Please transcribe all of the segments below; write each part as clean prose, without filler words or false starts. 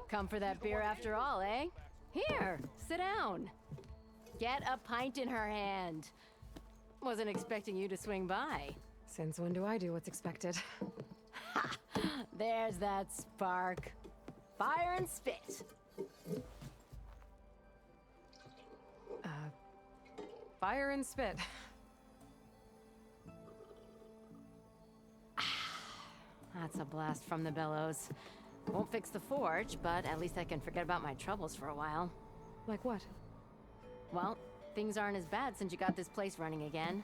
Come for that beer after all, eh? Here, sit down. Get a pint in her hand. Wasn't expecting you to swing by. Since when do I do what's expected? Ha! There's that spark. Fire and spit. Fire and spit. That's a blast from the bellows. Won't fix the forge, but at least I can forget about my troubles for a while. Like what? Well, things aren't as bad since you got this place running again.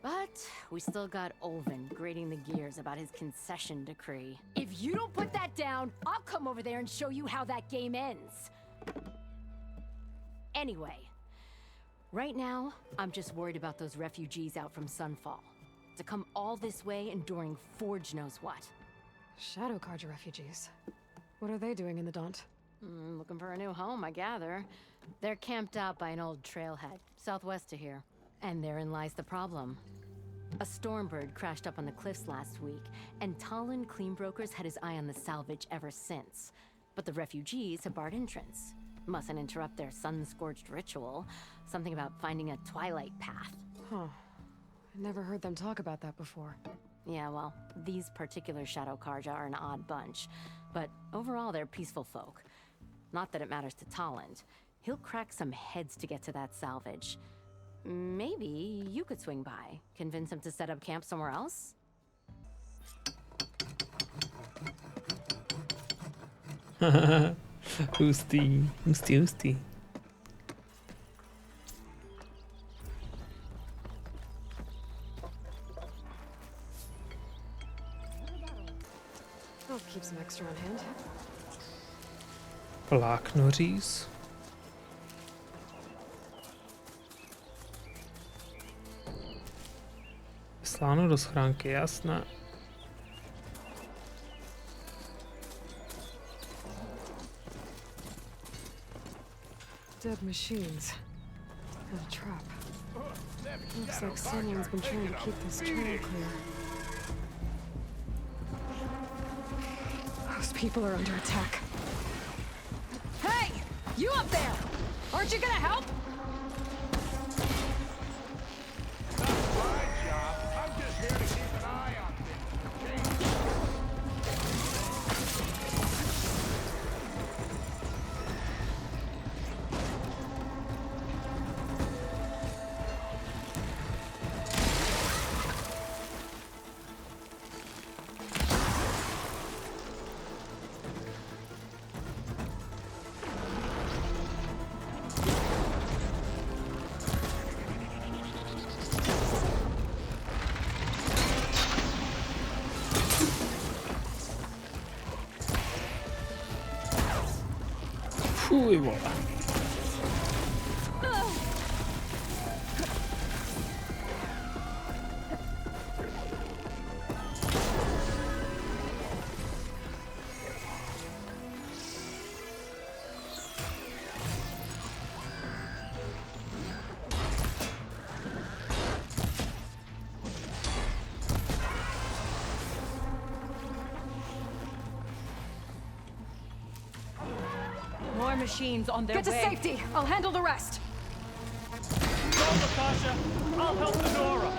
But we still got Olvin grating the gears about his concession decree. If you don't put that down, I'll come over there and show you how that game ends. Anyway, right now, I'm just worried about those refugees out from Sunfall. To come all this way enduring Forge knows what. Shadow Carja refugees. What are they doing in the Daunt? Looking for a new home, I gather. They're camped out by an old trailhead, southwest of here. And therein lies the problem. A Stormbird crashed up on the cliffs last week, and Talon Cleanbrokers had his eye on the salvage ever since. But the refugees have barred entrance. Mustn't interrupt their sun-scorched ritual. Something about finding a twilight path. Huh. I never heard them talk about that before. Yeah, well, these particular Shadow Carja are an odd bunch. But overall, they're peaceful folk. Not that it matters to Talon. He'll crack some heads to get to that salvage. Maybe you could swing by, convince him to set up camp somewhere else? Hustý. I'll keep some extra on hand. Pláknoříz. Sláno do schránky, jasné. Dead machines. And a trap. Looks like someone's been trying to keep this trail clear. Those people are under attack. Hey! You up there! Aren't you gonna help? Fuj, vole. More machines on their Get to way. safety! I'll handle the rest! Go, Natasha! I'll help Nora!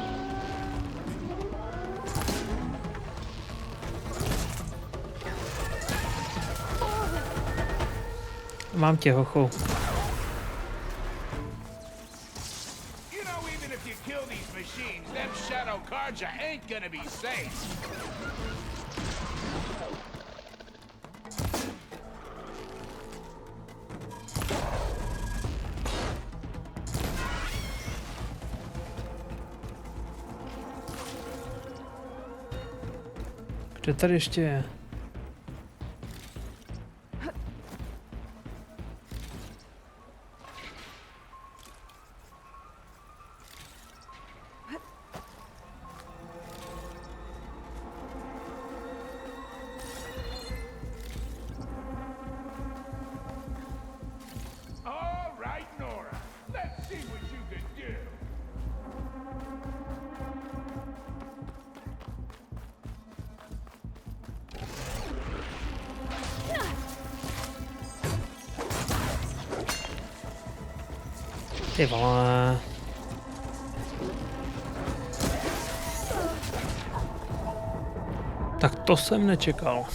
Mám tě, hochu. You know, even if you kill these machines, them Shadow Carja ain't gonna be safe. Kde tady ještě je? All right, Nora. Let's see what you can do. Ty vole. Tak to jsem nečekal.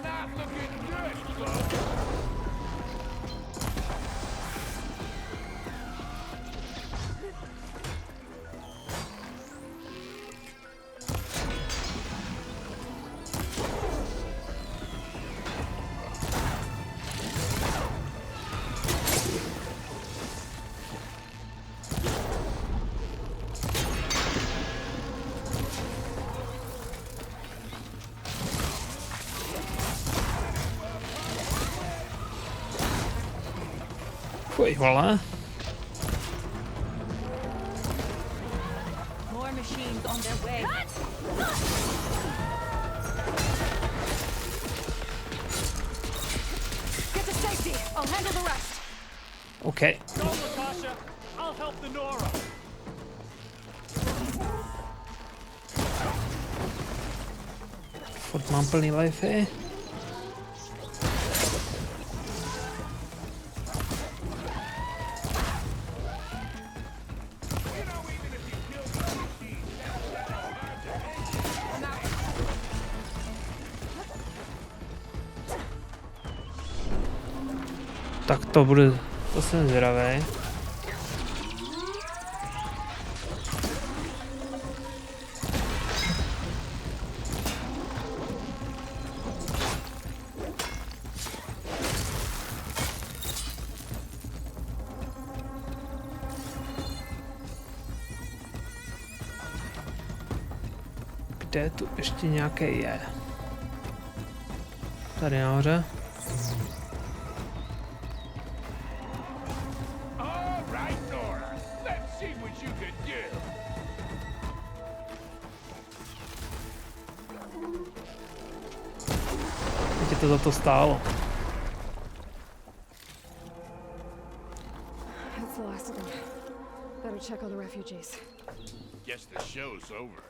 Not looking good, folks. Fuj, vole. More machines on their way. Get to safety. I'll handle the rest. OK. Go, Latasha. I'll help the Nora. Furt mám plný life. Tak to bude, to jsem zvědavý. Kde tu ještě nějaký je? Tady nahoře. All right, Nora. Let's see what you can do. Teď to za to stálo. That's the last of them. Better check on the refugees. Guess the show's over.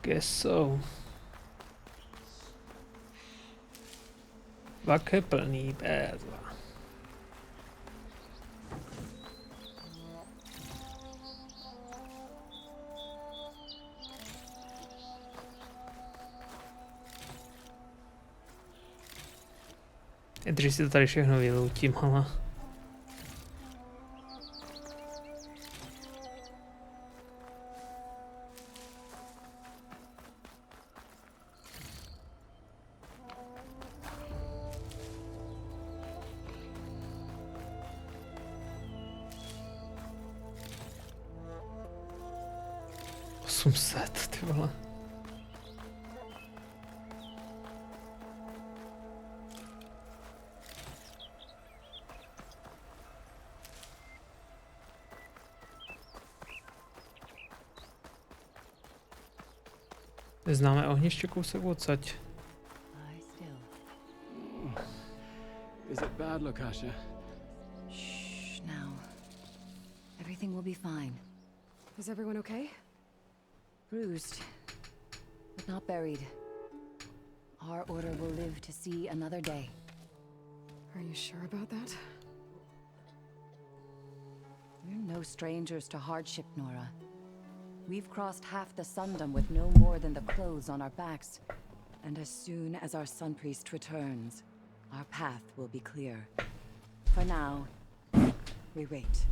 Guess so. Vak je plný bézva. Když si to tady všechno vyloutím, ale... Ty vole. Známe ohniště kousek odsaď. Lie still. Is it bad, Latasha? Shh, now. Everything will be fine. Is everyone okay? Bruised, but not buried. Our order will live to see another day. Are you sure about that? We're no strangers to hardship, Nora. We've crossed half the sundom with no more than the clothes on our backs. And as soon as our sun priest returns, our path will be clear. For now, we wait.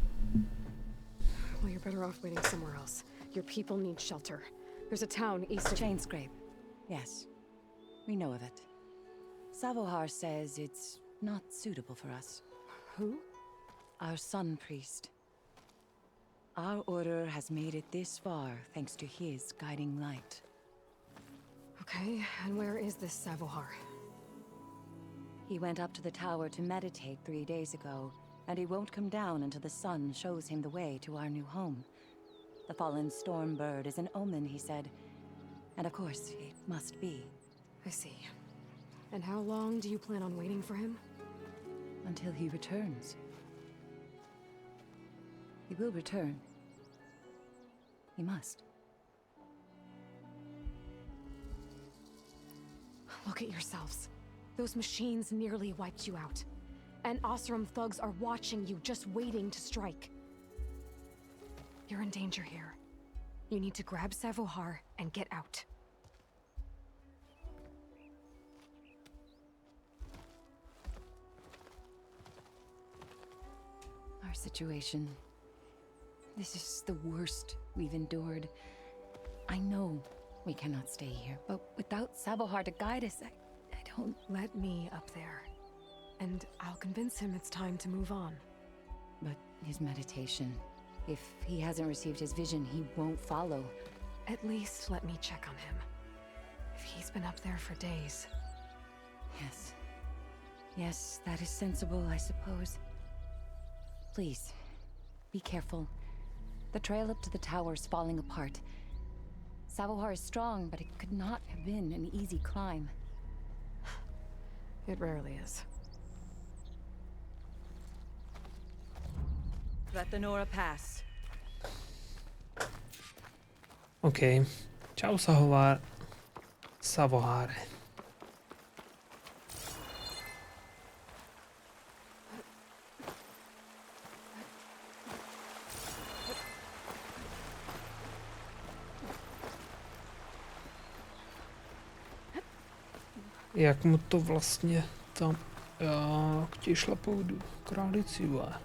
Well, you're better off waiting somewhere else. Your people need shelter. There's a town east of... Chainscrape. Yes, we know of it. Savohar says it's not suitable for us. Who? Our sun priest. Our order has made it this far thanks to his guiding light. Okay, and where is this Savohar? He went up to the tower to meditate 3 days ago, and he won't come down until the sun shows him the way to our new home. The fallen storm bird is an omen, he said. And of course, it must be. I see. And how long do you plan on waiting for him? Until he returns. He will return. He must. Look at yourselves. Those machines nearly wiped you out. And Oseram thugs are watching you, just waiting to strike. You're in danger here. You need to grab Savohar and get out. Our situation. This is the worst we've endured. I know we cannot stay here, but without Savohar to guide us, I don't... Let me up there. And I'll convince him it's time to move on. But his meditation... If he hasn't received his vision, he won't follow. At least let me check on him. If he's been up there for days. Yes. Yes, that is sensible, I suppose. Please, be careful. The trail up to the tower's falling apart. Savohar is strong, but it could not have been an easy climb. It rarely is. Let the Nora pass. OK. Čau Savohar. Savohare. Jak mu to vlastně tam... Já k ti šlapoudu. Králici, vole.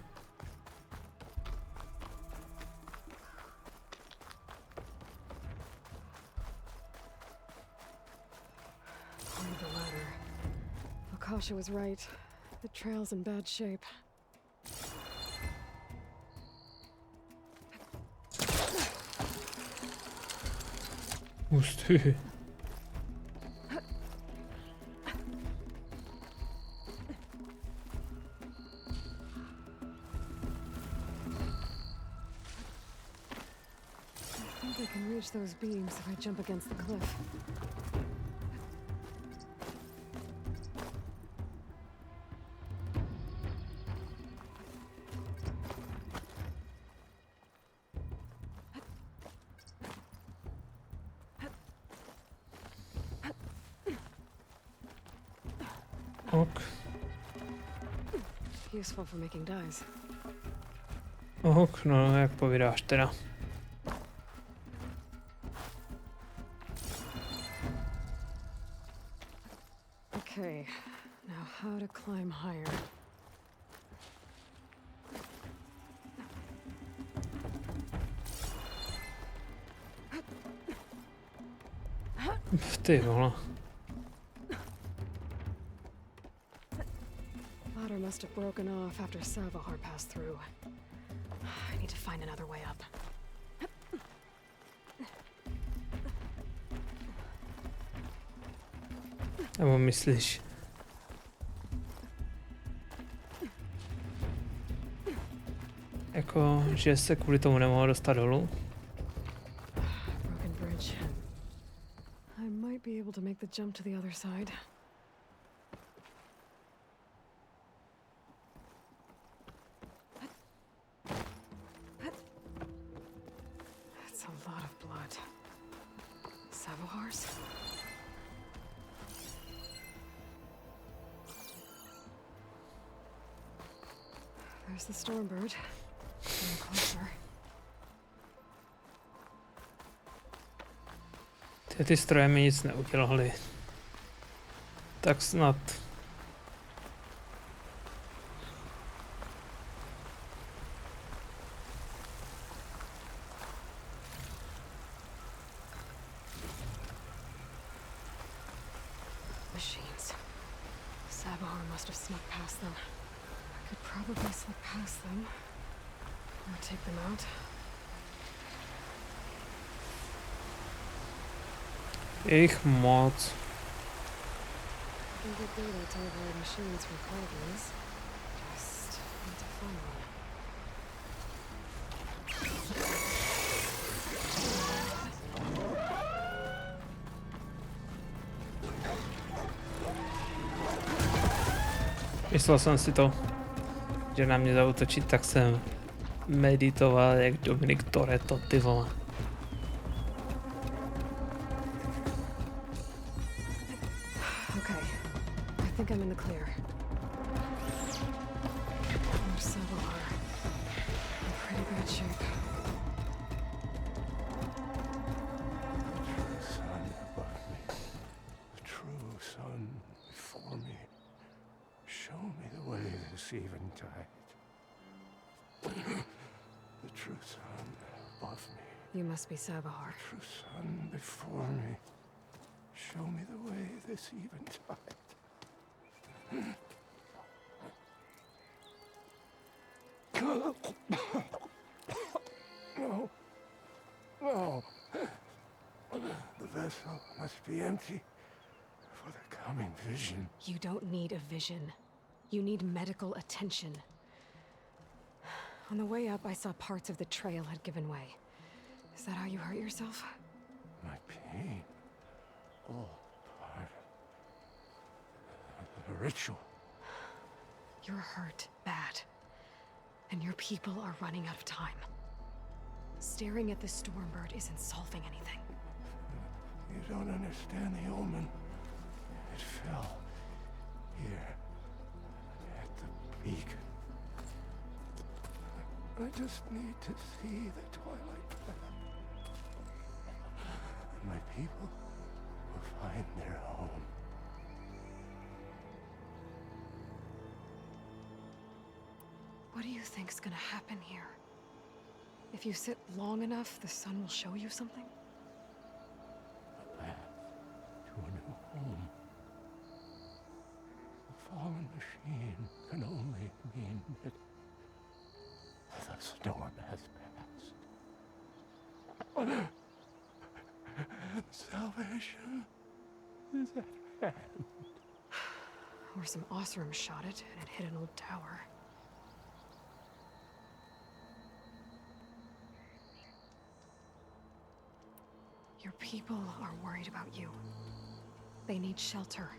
Akasha was right. The trail's in bad shape. Hustý. I think I can reach those beams if I jump against the cliff. Ok. Useful for making dyes. Ok, no jak povídáš teda. Okay, now how to climb higher. Ty vole. Ladder must have broken off after Savohar passed through. I need to find another way up. Nebo myslíš? Jako, že se kvůli tomu nemohl dostat dolů? Broken bridge. I might be able to make the jump to the other side. That's a lot of blood. Savohar's? There's the stormbird. Getting closer. Ty stroje mi nic neudělaly. Tak snad. Machines. Savohar must have snuck past them. I could probably slip past them. Or take them out. Je jich moc. I can get data to avoid machines from Chlazení. Just need to find one. Myslel jsem si to, že na mě zaútočí, tak jsem meditoval jak Dominik Toretto, ty vole. Okay, I think I'm in the clear. There's Savohar. In pretty bad shape. Sun above me, the true sun before me. Show me the way this eventide. The true sun above me, You must be Savohar. true sun before me. Show me the way this eventide. No. No. The vessel must be empty for the coming vision. You don't need a vision. You need medical attention. On the way up, I saw parts of the trail had given way. Is that how you hurt yourself? My pain. All part of the ritual. You're hurt bad. And your people are running out of time. Staring at the Stormbird isn't solving anything. You don't understand the omen. It fell here at the beacon. I just need to see the twilight path. My people will find their home. What do you think's gonna happen here? If you sit long enough, the sun will show you something? A path to a new home. The fallen machine can only mean that the storm has passed. Salvation is at hand. Or some Osram shot it and it hit an old tower. Your people are worried about you. They need shelter,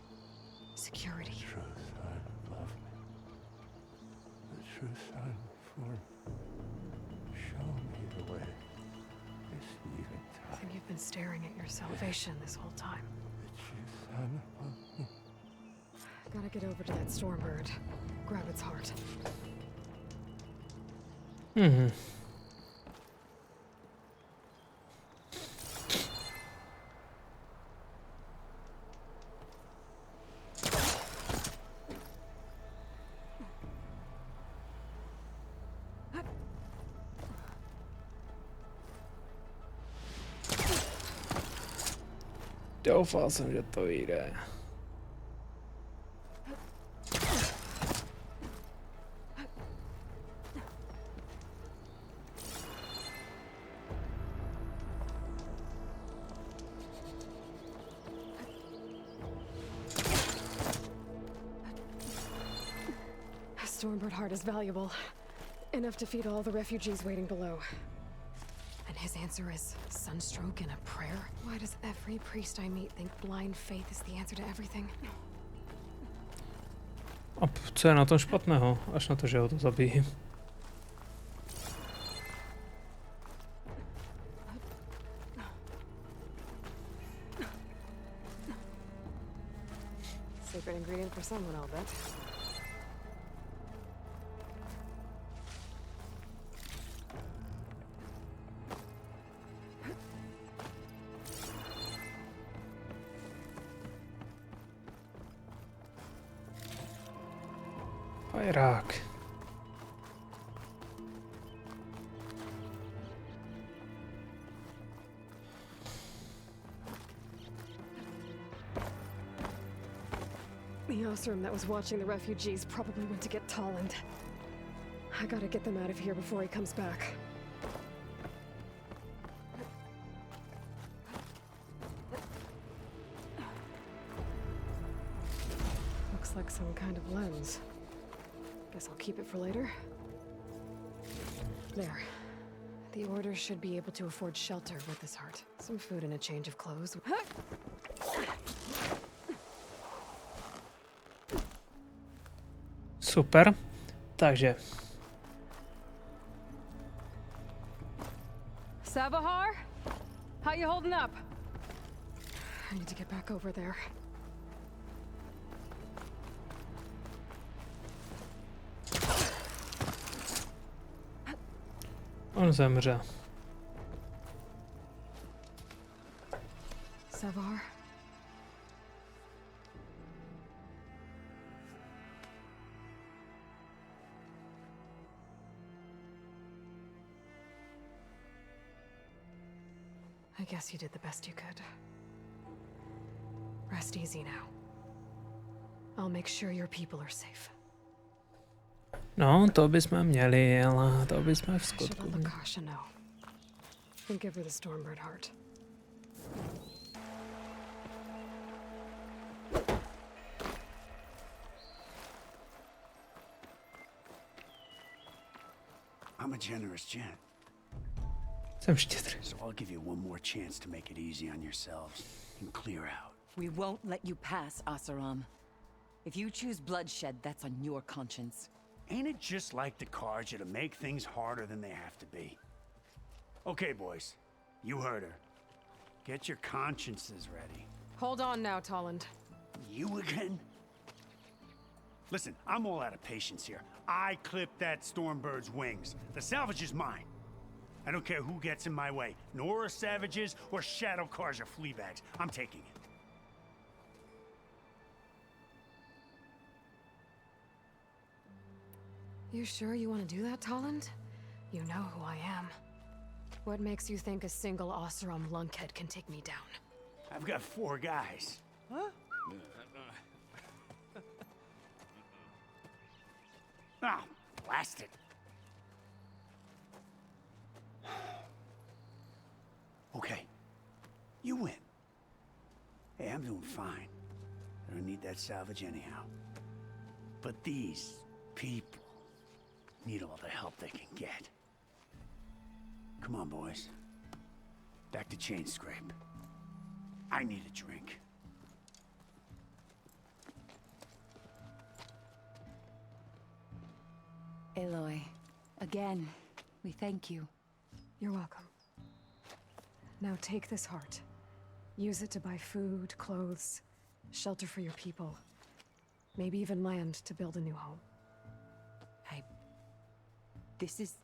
security. The true sun above me. The true sun before me. Show me the way. This I eventide. think you've been staring at your salvation this whole time. The true sun above me. Gotta get over to that Stormbird. Grab its heart. Mhm. Doufal jsem, že to vyjde. A Stormbird heart is valuable. Enough to feed all the refugees waiting below. And his answer is sunstroke and a prayer? Why does every priest I meet think blind faith is the answer to everything? A co je na tom špatného, až na to, že ho to zabíjí? Secret ingredient for someone, I'll bet. Fajrák. The Osram that was watching the refugees probably went to get Tolland. I gotta get them out of here before he comes back. Looks like some kind of lens. Guess I'll keep it for later. There. The Order should be able to afford shelter with this heart. Some food and a change of clothes. Super. Takže. Savohar? How you holding up? I need to get back over there. On zemře. Savohar? I guess you did the best you could. Rest easy now. I'll make sure your people are safe. No, to bychom měli, ale to bychom v I should skutku let měli. Lakasha know. And give her the Stormbird heart. I'm a generous gent, Jsem štědrý. so I'll give you one more chance to make it easy on yourselves and clear out. We won't let you pass, Asaram. If you choose bloodshed, that's on your conscience. Ain't it just like the Karja to make things harder than they have to be? Okay, boys, you heard her. Get your consciences ready. Hold on now, Tolland. You again? Listen, I'm all out of patience here. I clipped that Stormbird's wings. The salvage is mine. I don't care who gets in my way. Nora savages or Shadow Karja fleabags. I'm taking it. You sure you want to do that, Tolland? You know who I am. What makes you think a single Oseram lunkhead can take me down? I've got 4 guys. Huh? Ah, blast it. Okay, you win. Hey, I'm doing fine. I don't need that salvage anyhow. But these people need all the help they can get. Come on, boys. Back to Chain Scrape. I need a drink. Aloy, again, we thank you. You're welcome. Now take this heart. Use it to buy food, clothes, shelter for your people. Maybe even land to build a new home. This is...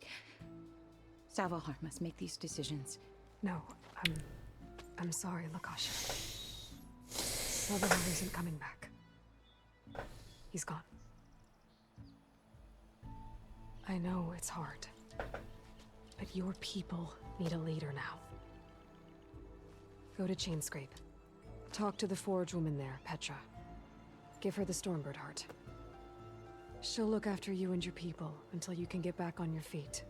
Savohar must make these decisions. No, I'm sorry, Lakasha. Savohar isn't coming back. He's gone. I know it's hard, but your people need a leader now. Go to Chainscrape. Talk to the forge woman there, Petra. Give her the Stormbird heart. She'll look after you and your people until you can get back on your feet.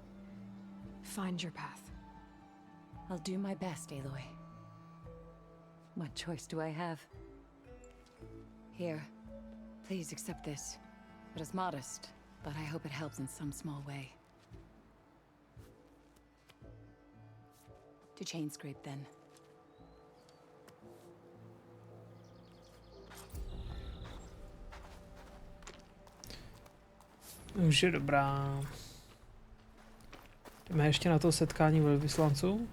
Find your path. I'll do my best, Aloy. What choice do I have? Here, please accept this. It is modest, but I hope it helps in some small way. To Chainscrape, then. Už je dobrá. Jdeme ještě na to setkání velvyslanců.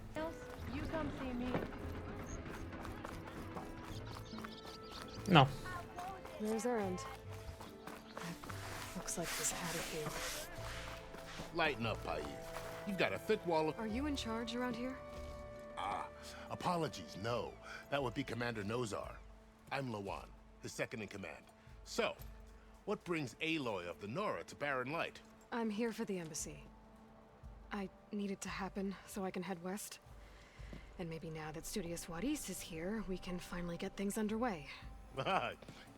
No. There's our end. Looks like this had it here. Lighten up, Paiv. You've got a thick wall of... Are you in charge around here? Apologies, no. That would be Commander Nozar. I'm Lawan, his second in command. So, what brings Aloy of the Nora to Barren Light? I'm here for the embassy. I need it to happen so I can head west. And maybe now that Studious Wadis is here, we can finally get things underway.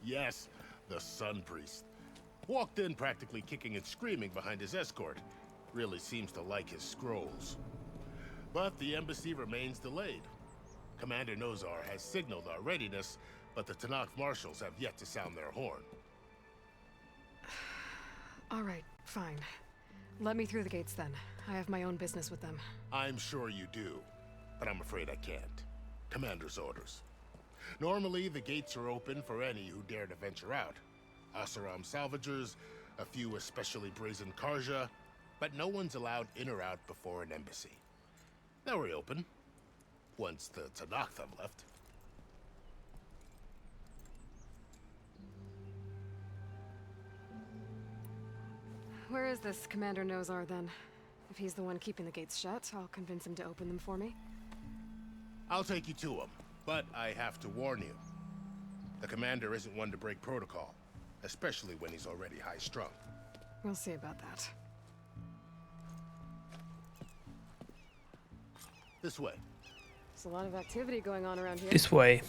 Yes, the Sun Priest. Walked in practically kicking and screaming behind his escort. Really seems to like his scrolls. But the embassy remains delayed. Commander Nozar has signaled our readiness, but the Tanakh marshals have yet to sound their horn. All right, fine. Let me through the gates then. I have my own business with them. I'm sure you do, but I'm afraid I can't. Commander's orders. Normally, the gates are open for any who dare to venture out. Asaram salvagers, a few especially brazen Karja, but no one's allowed in or out before an embassy. They'll reopen once the Tanakh have left. Where is this Commander Nozar, then? If he's the one keeping the gates shut, I'll convince him to open them for me. I'll take you to him, but I have to warn you. The commander isn't one to break protocol, especially when he's already high-strung. We'll see about that. This way. There's a lot of activity going on around here. This way.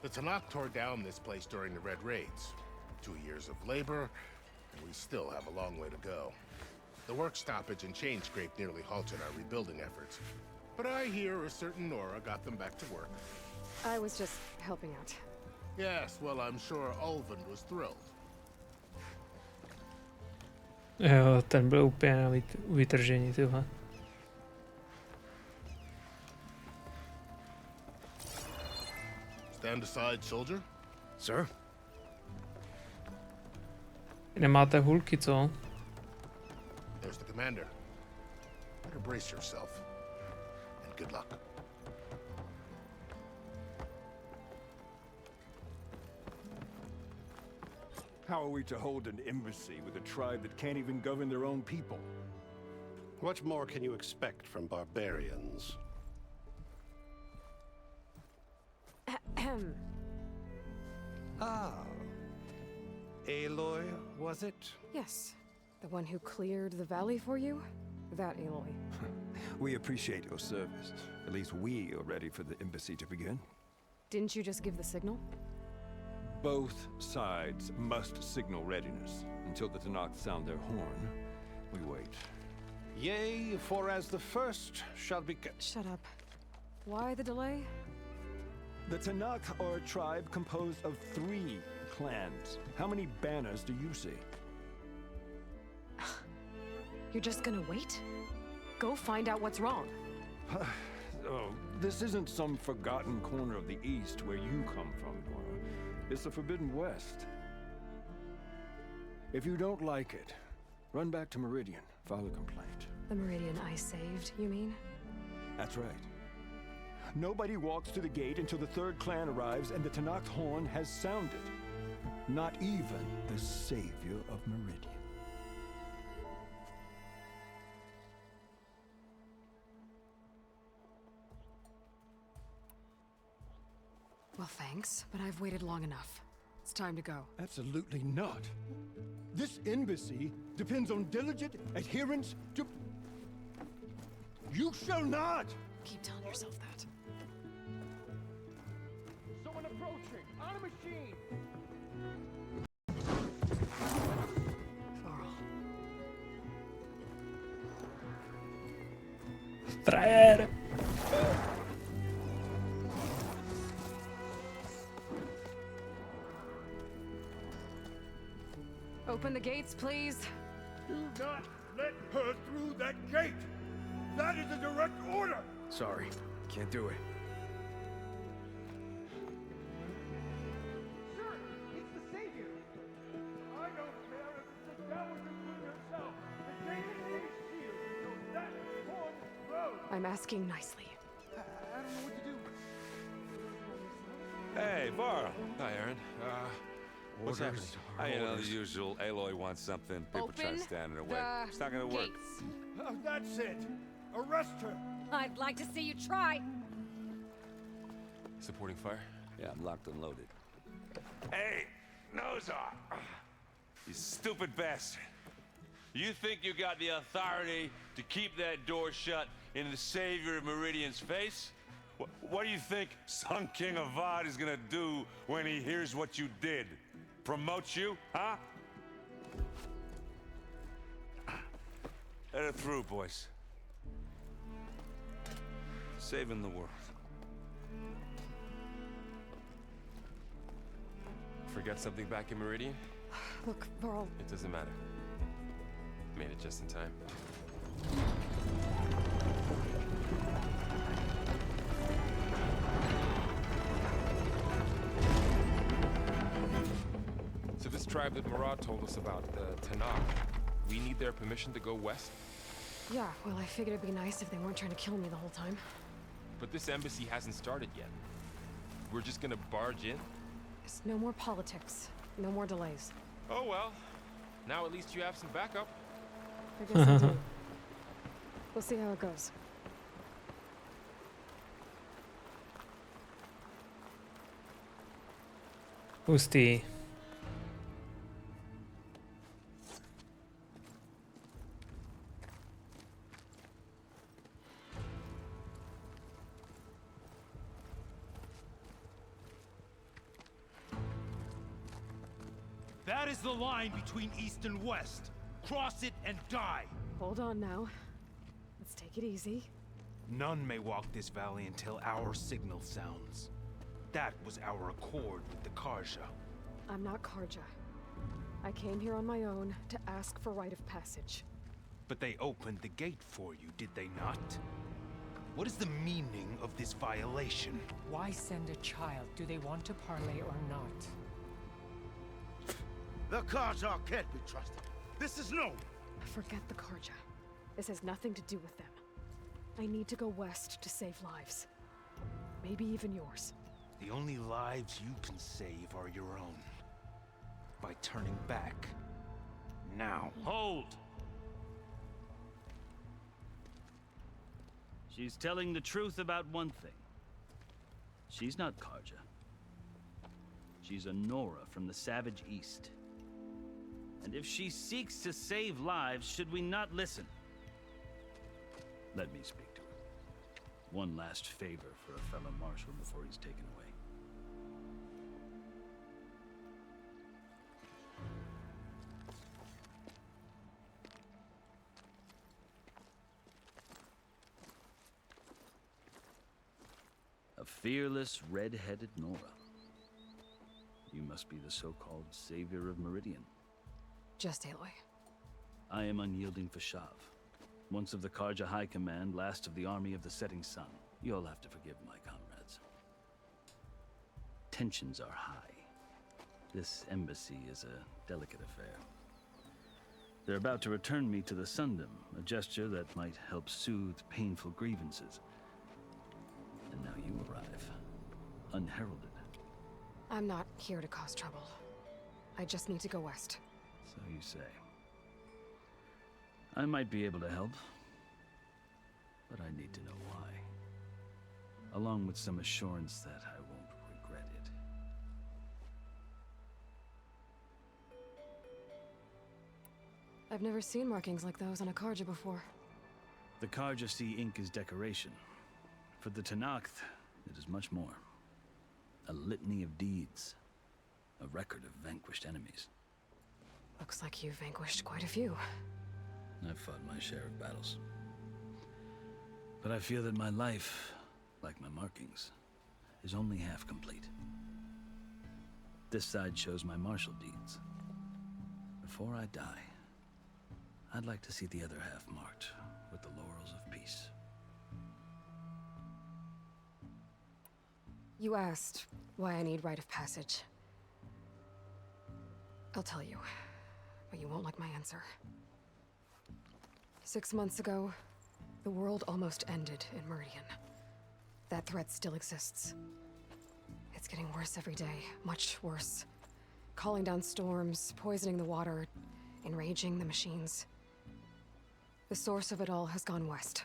The Tanakh tore down this place during the Red Raids. 2 years of labor, and we still have a long way to go. The work stoppage and chain scrape nearly halted our rebuilding efforts. But I hear a certain Nora got them back to work. I was just helping out. Yes, well, I'm sure Ulven was thrilled. Jo, ten byl úplně na vytržení, tyhle. Stand aside, soldier. Sir? Nemáte hulky, co? There's the commander. Better brace yourself. And good luck. How are we to hold an embassy with a tribe that can't even govern their own people? What more can you expect from barbarians? Ahem. Ah. Aloy, was it? Yes. The one who cleared the valley for you? That Aloy. We appreciate your service. At least we are ready for the embassy to begin. Didn't you just give the signal? Both sides must signal readiness. Until the Tanakh sound their horn, we wait. Yea, for as the first shall be... Shut up. Why the delay? The Tanakh are a tribe composed of 3 clans. How many banners do you see? You're just gonna wait? Go find out what's wrong. Oh, this isn't some forgotten corner of the East where you come from, Nora. It's the Forbidden West. If you don't like it, run back to Meridian, file a complaint. The Meridian I saved, you mean? That's right. Nobody walks to the gate until the 3rd clan arrives and the Tanakh horn has sounded. Not even the savior of Meridian. Well, thanks, but I've waited long enough. It's time to go. Absolutely not. This embassy depends on diligent adherence to... You shall not! Keep telling yourself that. Someone approaching! On a machine! Varl. Frajer! Open the gates, please. Do not let her through that gate! That is a direct order! Sorry, can't do it. Sir, it's the Savior! I don't care if it's the Dowager Queen herself. The gate is sealed, so that horn blows! I'm asking nicely. I don't know what to do. Hey, Varl. Hi, Aaron. What's happening? You know, the usual. Aloy wants something. People try to stand in her way. It's not gonna work. Oh, that's it! Arrest her! I'd like to see you try. Supporting fire? Yeah, I'm locked and loaded. Hey, Nozar! You stupid bastard. You think you got the authority to keep that door shut in the savior of Meridian's face? What do you think Sun King Avad is gonna do when he hears what you did? Promote you, huh? Let it through, boys. Saving the world. Forget something back in Meridian? Look, Varl. It doesn't matter. Made it just in time. So this tribe that Murat told us about, the Tanakh. We need their permission to go west? Yeah, well, I figured it'd be nice if they weren't trying to kill me the whole time. But this embassy hasn't started yet. We're just gonna barge in? It's no more politics. No more delays. Oh well. Now at least you have some backup. I guess I do. We'll see how it goes. Hustý. That is the line between East and West. Cross it and die. Hold on now. Let's take it easy. None may walk this valley until our signal sounds. That was our accord with the Karja. I'm not Karja. I came here on my own to ask for rite of passage. But they opened the gate for you, did they not? What is the meaning of this violation? Why send a child? Do they want to parley or not? The Karja can't be trusted. This is known. Forget the Karja. This has nothing to do with them. I need to go west to save lives. Maybe even yours. The only lives you can save are your own. By turning back. Now. Hold! She's telling the truth about one thing. She's not Karja. She's a Nora from the Savage East. And if she seeks to save lives, should we not listen? Let me speak to her. One last favor for a fellow marshal before he's taken away. A fearless, red-headed Nora. You must be the so-called savior of Meridian. Just Aloy. I am unyielding Fashav. Once of the Karja High Command, last of the army of the setting sun. You'll have to forgive my comrades. Tensions are high. This embassy is a delicate affair. They're about to return me to the Sundom, a gesture that might help soothe painful grievances. And now you arrive, unheralded. I'm not here to cause trouble. I just need to go west. So you say. I might be able to help, but I need to know why. Along with some assurance that I won't regret it. I've never seen markings like those on a Karja before. The Karja see ink as decoration. For the Tanakh, it is much more. A litany of deeds. A record of vanquished enemies. Looks like you've vanquished quite a few. I've fought my share of battles. But I feel that my life, like my markings, is only half complete. This side shows my martial deeds. Before I die, I'd like to see the other half marked with the laurels of peace. You asked why I need rite of passage. I'll tell you, but you won't like my answer. 6 months ago, the world almost ended in Meridian. That threat still exists. It's getting worse every day, much worse. Calling down storms, poisoning the water, enraging the machines. The source of it all has gone west,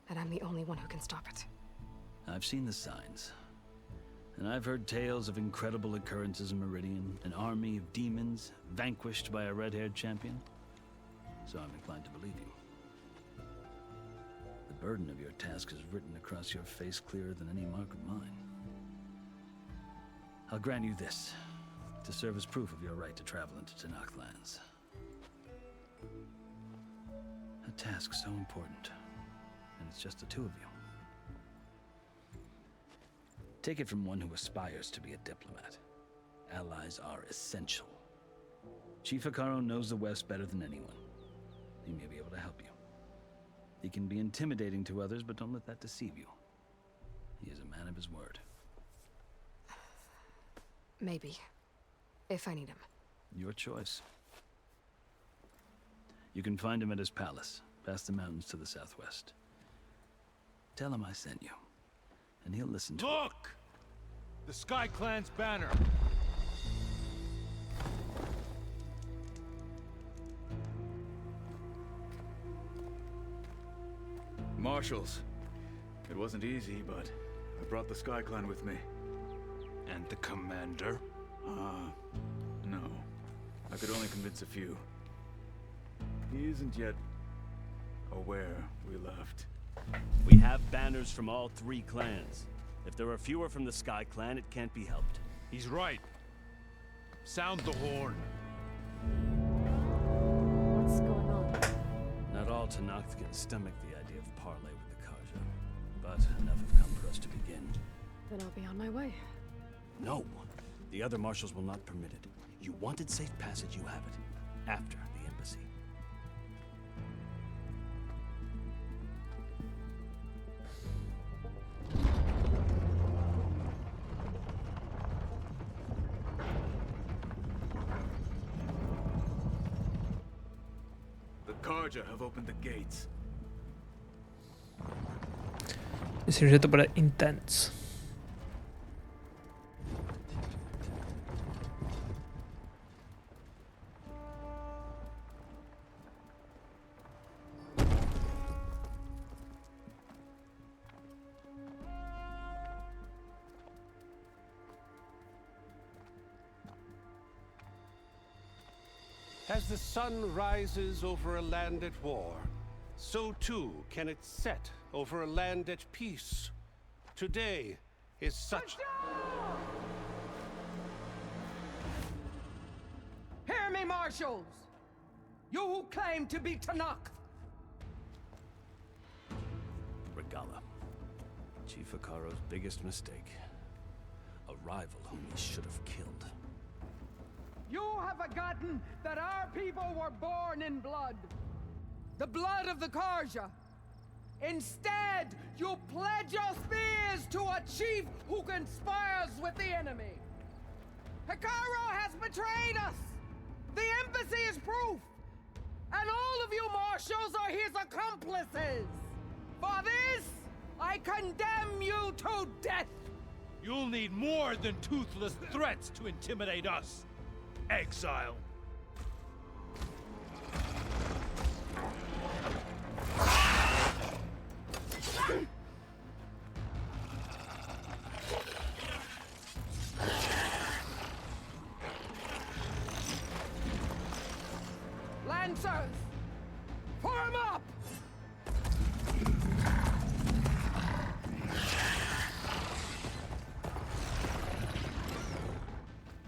and I'm the only one who can stop it. I've seen the signs. And I've heard tales of incredible occurrences in Meridian, an army of demons vanquished by a red-haired champion. So I'm inclined to believe you. The burden of your task is written across your face clearer than any mark of mine. I'll grant you this, to serve as proof of your right to travel into Tanakh lands. A task so important, and it's just the two of you. Take it from one who aspires to be a diplomat. Allies are essential. Chief Hikaru knows the West better than anyone. He may be able to help you. He can be intimidating to others, but don't let that deceive you. He is a man of his word. Maybe. If I need him. Your choice. You can find him at his palace, past the mountains to the southwest. Tell him I sent you, and he'll listen to it. Look! The Sky Clan's banner. Marshals. It wasn't easy, but I brought the Sky Clan with me. And the commander? No. I could only convince a few. He isn't yet aware we left. We have banners from all 3 clans. If there are fewer from the Sky Clan, it can't be helped. He's right. Sound the horn. What's going on? Not all Tenakth can stomach the idea of parley with the Karja, but enough have come for us to begin. Then I'll be on my way. No, the other marshals will not permit it. You wanted safe passage, you have it. After the embassy. The Karja have opened the gates. Myslím, že to bude intense. As the sun rises over a land at war, so too can it set over a land at peace. Today is such... Hear me, marshals! You who claim to be Tenakth! Regala. Chief Akaro's biggest mistake. A rival whom he should have killed. You have forgotten that our people were born in blood. The blood of the Karja. Instead, you pledge your spears to a chief who conspires with the enemy. Hekaro has betrayed us! The embassy is proof! And all of you marshals are his accomplices! For this, I condemn you to death! You'll need more than toothless threats to intimidate us. Exile. Lancers! Form up!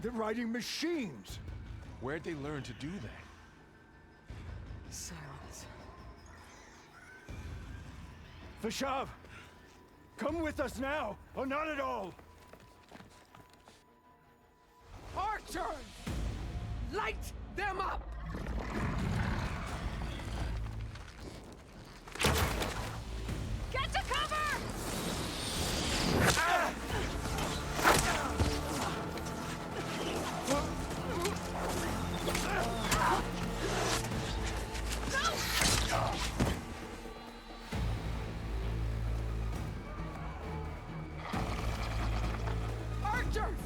They're riding machines! Where'd they learn to do that? Silence. Vashav! Come with us now, or not at all! Archers! Light them up! Get to cover! Ah! Archers!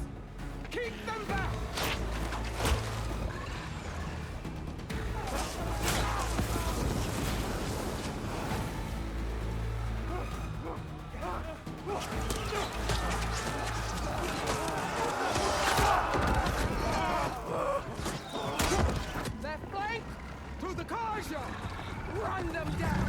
Keep them back! Left flank! To the Karja! Run them down!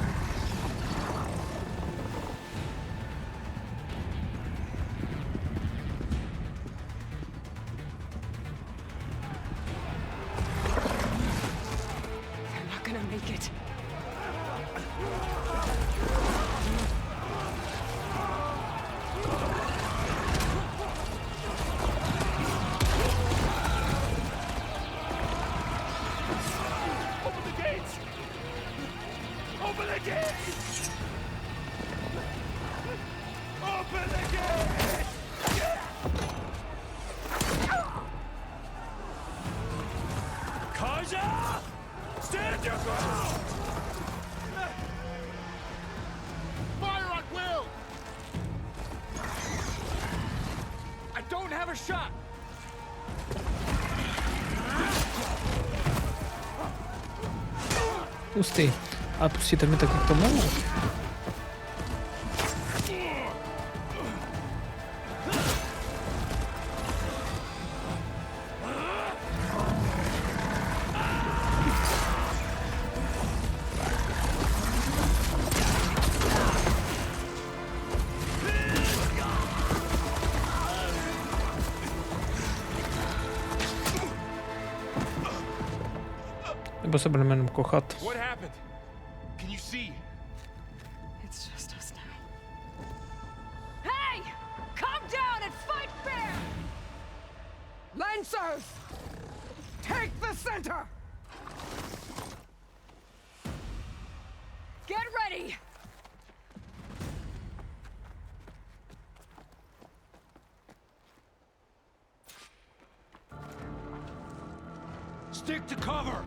shot. Hustý. A pustíte mi taky k tomu? Nebo se budeme jenom kochat. What happened? Can you see? It's just us now. Hey! Calm down and fight fair! Lancers! Take the center! Get ready! Stick to cover!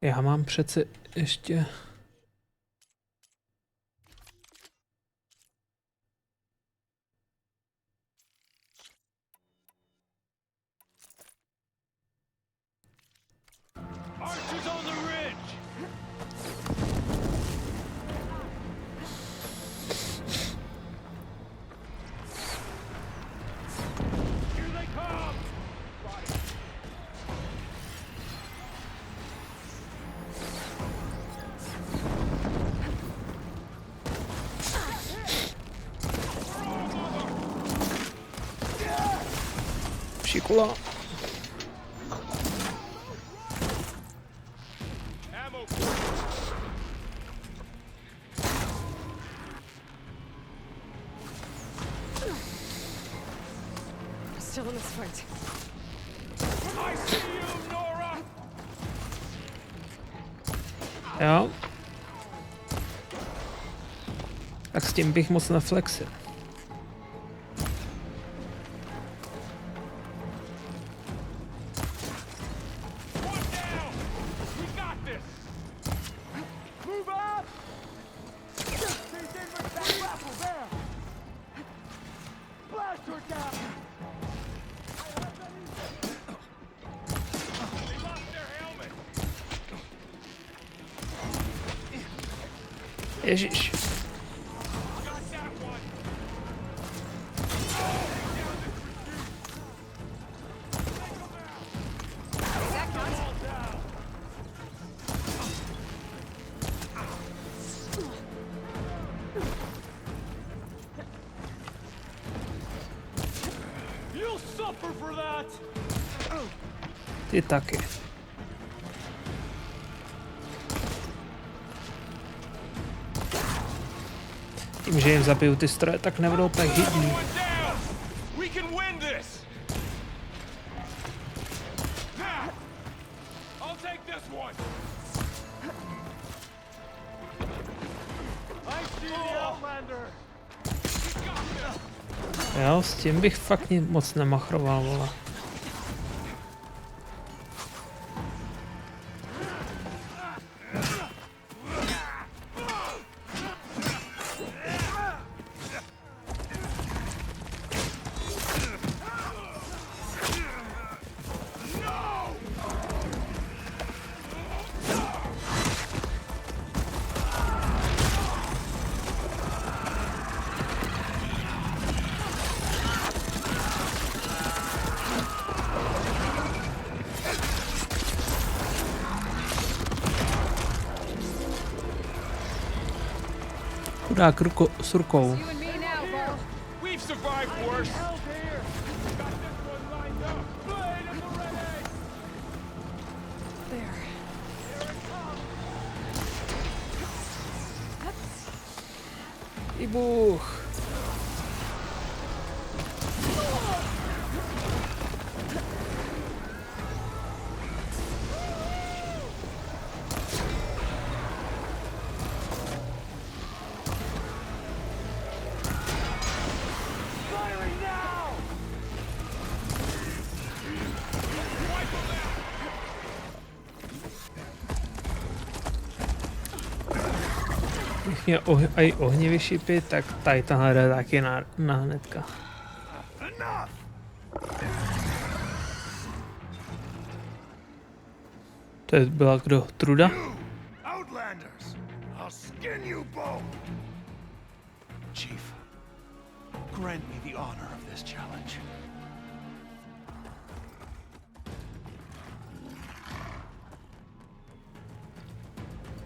Já mám přece ještě... Archers on the ridge! Here they come! Šikula. Still in this fight. I see you, Nora! Jo. Tak s tím bych moc neflexil. Ježiš. Ty taky. Tím, že jim zabiju ty stroje, tak nebudou tak hydní. Jo, s tím bych fakt moc nemachroval, vole. Chudák s rukou. Výbuch. Mě aj ohnivý šipy, tak tady tahle jde taky na hnedka. enough! To byla kdo? Truda? Outlanders! I'll skin you both! Chief, grant me the honor of this challenge.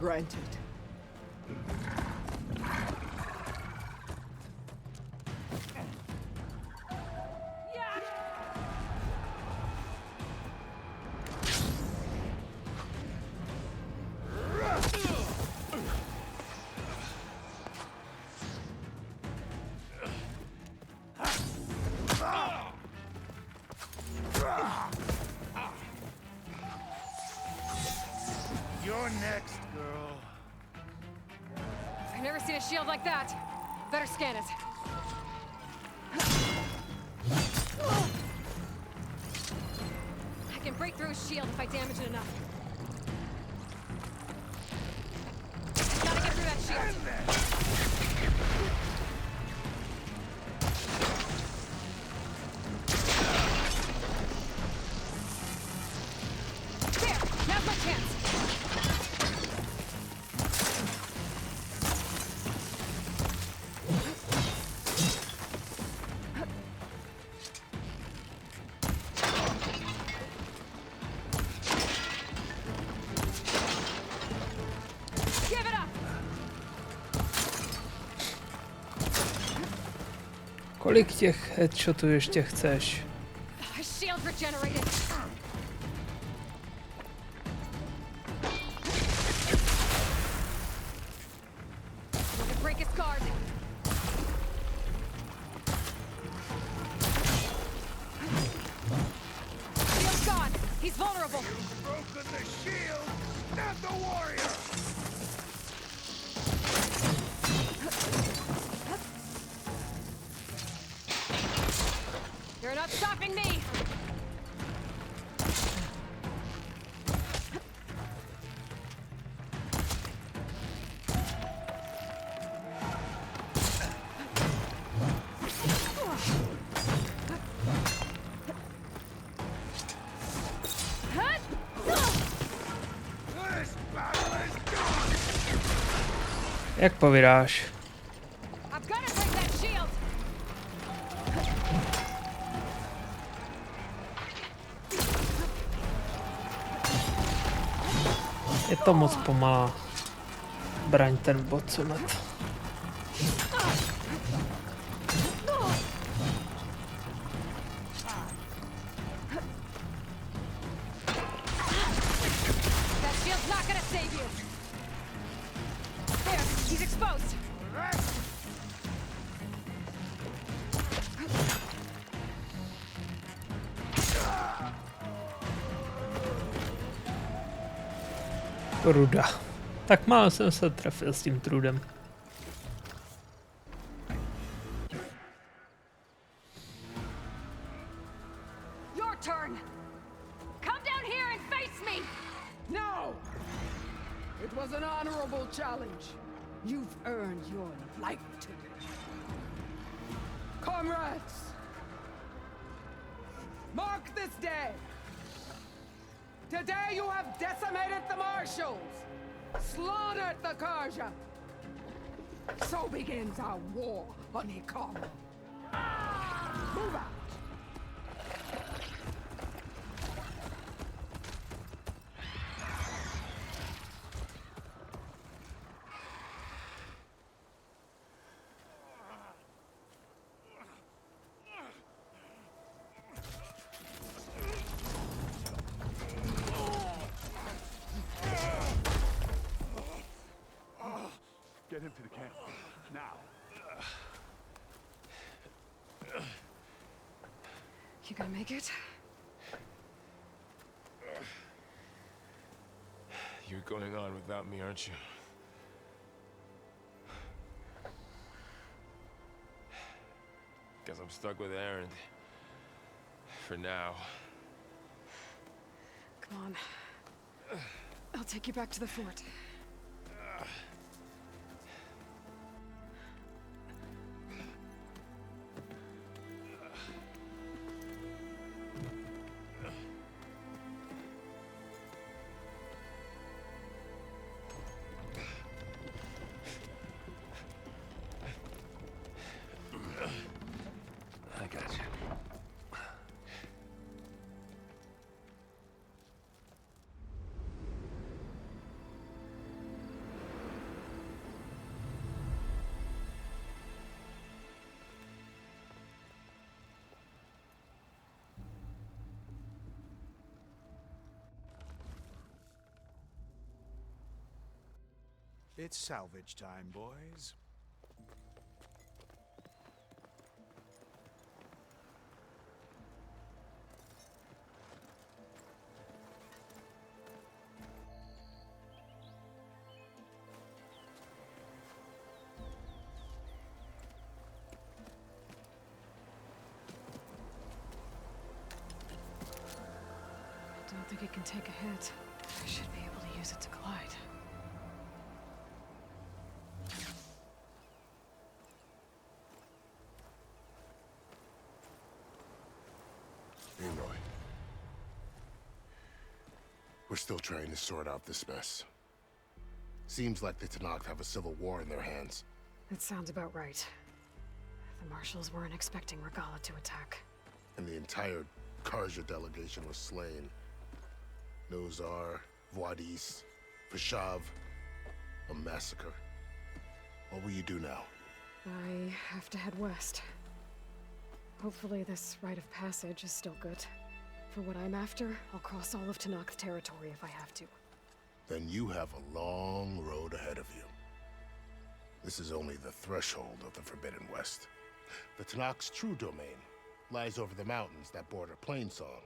Granted. You're next, girl. I've never seen a shield like that. Better scan it. I can break through a shield if I damage it enough. Gotta get through that shield. There! Now's my chance! Give it up! Kolik těch headshotů ještě chceš? Shield regenerated. The break is guard. Shield's gone. He's vulnerable. You've broken the shield, not the warrior! You're not stopping me. This battle is done! Jak povídáš? I've got to break that shield. Je to moc pomalá. Braň ten bocomet. That shield's not gonna save you. There, he's exposed. Truda. Tak málo jsem se trefil s tím trudem. Your turn. Come down here and face me. No! It was an honorable challenge. You've earned your life today. Comrades! Mark this day! Today you have decimated the marshals! Slaughtered the Karja! So begins our war on Ikara. Move out! Get him to the camp. Now. You gonna make it? You're going on without me, aren't you? Guess I'm stuck with Aaron. For now. Come on. I'll take you back to the fort. It's salvage time, boys. I don't think it can take a hit. I should be able to use it to glide. Aloy. We're still trying to sort out this mess. Seems like the Tenakth have a civil war in their hands. That sounds about right. The marshals weren't expecting Regala to attack. And the entire Karja delegation was slain. Nozar, Voidis, Vashav, a massacre. What will you do now? I have to head west. Hopefully this rite of passage is still good. For what I'm after, I'll cross all of Tenakth territory if I have to. Then you have a long road ahead of you. This is only the threshold of the Forbidden West. The Tenakth's true domain lies over the mountains that border Plainsong,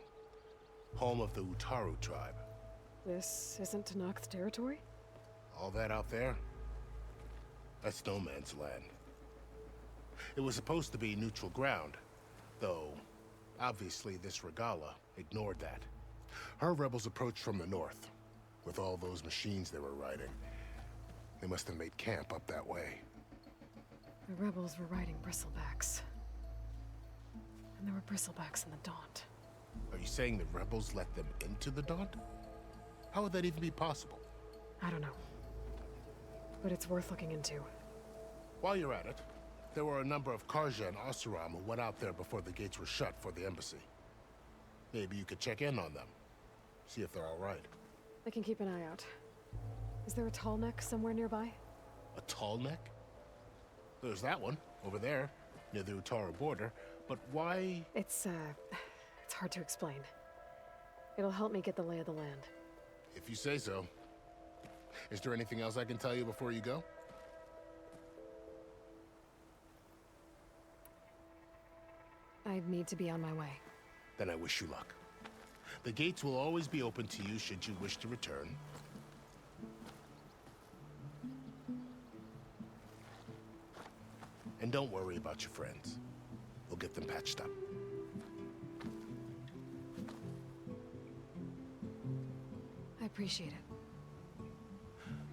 home of the Utaru tribe. This isn't Tenakth territory? All that out there? That's no man's land. It was supposed to be neutral ground, though obviously this Regala ignored that. Her rebels approached from the north, with all those machines they were riding. They must have made camp up that way. The rebels were riding bristlebacks. And there were bristlebacks in the Daunt. Are you saying the rebels let them into the Daunt? How would that even be possible? I don't know. But it's worth looking into. While you're at it, there were a number of Karja and Oseram who went out there before the gates were shut for the embassy. Maybe you could check in on them. See if they're all right. I can keep an eye out. Is there a tall neck somewhere nearby? A tall neck? There's that one, over there, near the Utaru border. But why? It's hard to explain. It'll help me get the lay of the land. If you say so. Is there anything else I can tell you before you go? I need to be on my way. Then I wish you luck. The gates will always be open to you should you wish to return. And don't worry about your friends. We'll get them patched up. I appreciate it.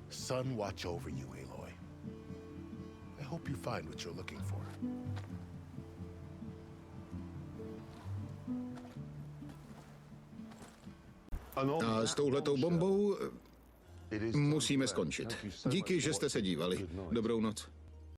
Sun watch over you, Aloy. I hope you find what you're looking for. A s touhletou bombou musíme skončit. Díky, že jste se dívali. Dobrou noc.